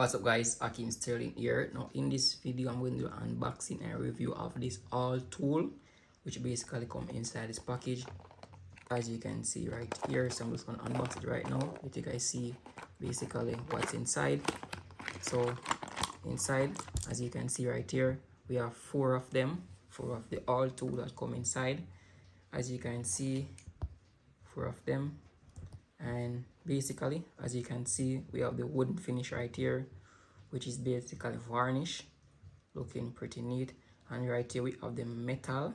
What's up guys, Ackeem Sterling here. Now in this video I'm going to do an unboxing and review of this all tool, which basically come inside this package, as you can see right here. So I'm just going to unbox it right now. Let you guys see basically what's inside. So inside, as you can see right here, we have four of the all tool that come inside. As you can see, four of them. And basically, as you can see, we have the wooden finish right here, which is basically varnish, looking pretty neat. And right here we have the metal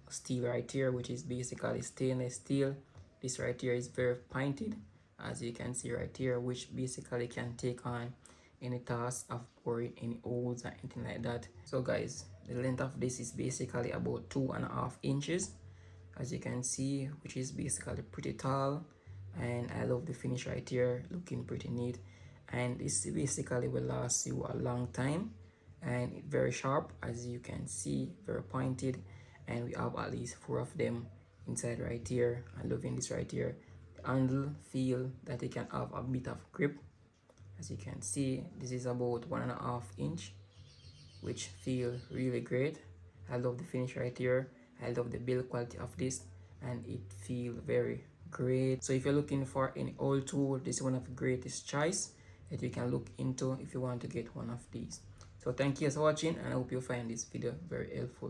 steel right here, which is basically stainless steel. This right here is very pointed, as you can see right here, which basically can take on any task of pouring any holes or anything like that. So guys, the length of this is basically about 2.5 inches, as you can see, which is basically pretty tall. And I love the finish right here, looking pretty neat. And this basically will last you a long time, and very sharp, as you can see, very pointed. And we have at least four of them inside right here. I'm loving this right here. The handle feel that it can have a bit of grip. As you can see, this is about 1.5 inch, which feel really great. I love the finish right here. I love the build quality of this, and it feel very great. So if you're looking for any old tool, this is one of the greatest choice that you can look into if you want to get one of these. So thank you for watching, and I hope you find this video very helpful.